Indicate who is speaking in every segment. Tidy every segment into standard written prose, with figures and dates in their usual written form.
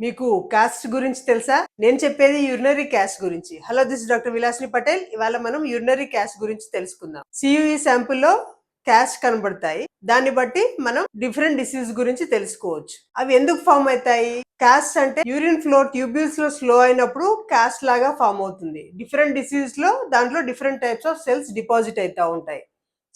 Speaker 1: మీకు కాస్ట్ గురించి తెలుసా? నేను చెప్పేది యూరినరీ క్యాస్ట్ గురించి. Hello, this is doctor Vilasini Patel. ఇవాళ మనం యూరినరీ క్యాస్ట్ గురించి తెలుసుకుందాం. సియుఈ శాంపుల్లో క్యాస్ట్ కనబడతాయి. దాన్ని బట్టి మనం డిఫరెంట్ డిసీజ్ గురించి తెలుసుకోవచ్చు. అవి ఎందుకు ఫామ్ అవుతాయి? క్యాస్ట్ అంటే యూరిన్ ఫ్లో ట్యూబ్యూల్స్ లో స్లో అయినప్పుడు క్యాస్ట్ లాగా ఫామ్ అవుతుంది. డిఫరెంట్ డిసీజ్ లో దాంట్లో different types of cells deposit అవుతా ఉంటాయి.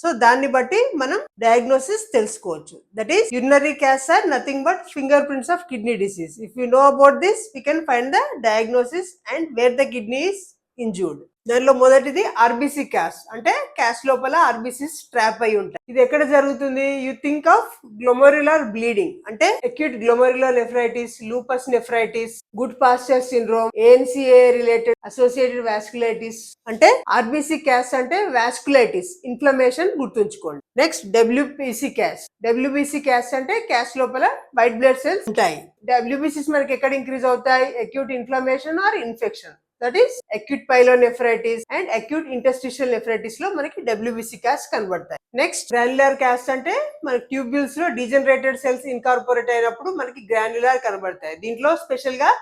Speaker 1: సో దాన్ని బట్టి మనం డయాగ్నోసిస్ తెలుసుకోవచ్చు. That is urinary caste or nothing but finger prints of kidney disease. If you know about this, we can find the diagnosis and wear the kidney is injured. దానిలో మొదటిది RBC cast. అంటే cast లోపల ఆర్బిసిస్ trap అయి ఉంటాయి. ఇది ఎక్కడ జరుగుతుంది? You think of glomerular bleeding, అంటే acute glomerular nephritis, lupus nephritis, Goodpasture syndrome, ANCA related associated vasculitis. అంటే ఆర్బిసి క్యాస్ట్ అంటే వాస్కులైటిస్, ఇన్ఫ్లమేషన్ గుర్తుంచుకోండి. Next WBC cast. WBC cast అంటే క్యాస్ట్ లోపల వైట్ బ్లడ్ సెల్స్ ఉంటాయి. డబ్ల్యూబిసిస్ మనకి ఎక్కడ ఇంక్రీజ్ అవుతాయి? Acute inflammation or infection. That is acute pyelonephritis and acute interstitial nephritis లో మనకి డబ్ల్యూబిసి క్యాస్ట్ కనబడతాయి. నెక్స్ట్ గ్రాన్యులర్ క్యాస్ట్ అంటే మనకి ట్యూబ్యూల్స్ లో డీజనరేటెడ్ సెల్స్ ఇన్కార్పొరేట్ అయినప్పుడు మనకి గ్రాన్యులర్ కనబడతాయి. దీంట్లో స్పెషల్ గా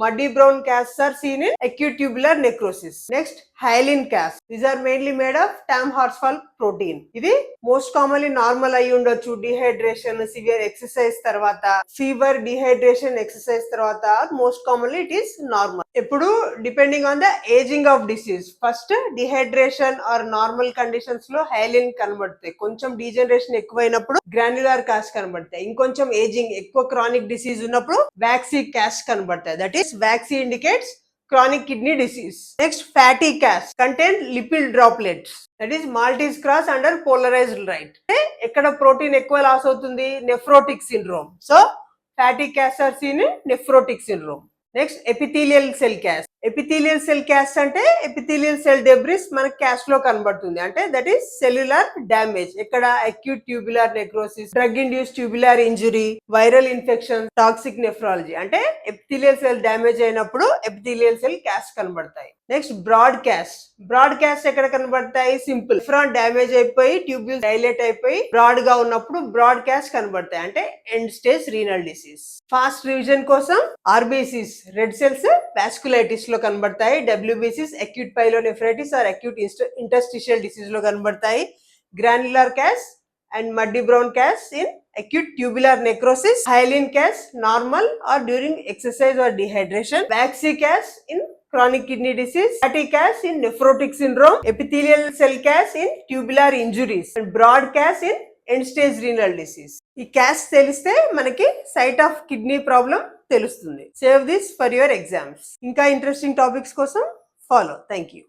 Speaker 1: muddy brown casts are seen in acute tubular necrosis. Next, hyaline casts. These are mainly made of tam horsefall protein. ఇది మోస్ట్ కామన్లీ నార్మల్ అయి ఉండొచ్చు. డిహైడ్రేషన్, సివియర్ ఎక్సర్సైజ్ తర్వాత, fever, dehydration, exercise తర్వాత, most commonly it is normal. ఎప్పుడు depending on the aging of disease. First dehydration or normal conditions లో hyaline కనబడతాయి. కొంచెం degeneration ఎక్కువైనప్పుడు గ్రాన్యులర్ కాస్ట్ కనబడతాయి. ఇంకొంచెం ఏజింగ్ ఎక్కువ క్రానిక్ డిసీజ్ ఉన్నప్పుడు వ్యాక్సీ కాస్ట్ కనబడతాయి. That is waxy indicates chronic kidney disease. Next, fatty casts contain lipid droplets. That is Maltese cross under polarized right. ekkada protein ఎక్కువ loss అవుతుంది? Nephrotic syndrome. So fatty casts are seen in nephrotic syndrome. Next epithelial cell cast. Epithelial cell cast అంటే epithelial cell debris మనకి cast లో కనబడుతుంది. అంటే that is cellular damage. ఎక్కడ? Acute tubular necrosis, drug induce tubular injury, viral infection, toxic nephrology. అంటే epithelial cell damage అయినప్పుడు epithelial cell cast కనబడతాయి. Next broad cast. Broad cast ఎక్కడ కనబడతాయి? సింపుల్ నెఫ్రాన్ డ్యామేజ్ అయిపోయి ట్యూబ్యూల్స్ డైలేట్ అయిపోయి broad గా ఉన్నప్పుడు బ్రాడ్ క్యాస్ట్ కనబడతాయి. అంటే end stage renal disease. Fast revision కోసం ఆర్బిసిస్ రెడ్ సెల్స్ వాస్కులైటిస్ లో కనబడతాయి. డబ్ల్యూబిసిస్ acute pyelonephritis or acute interstitial disease లో కనబడతాయి. Granular cast and muddy brown cast in acute tubular necrosis. Hyaline cast normal or during exercise or dehydration. Waxy cast in chronic kidney disease. Fatty cast in nephrotic syndrome. Epithelial cell cast in tubular injuries. And broad cast in end stage renal disease. ఈ caste తెలిస్తే మనకి site of kidney problem తెలుస్తుంది. Save this for your exams. ఇంకా interesting topics కోసం follow. Thank you.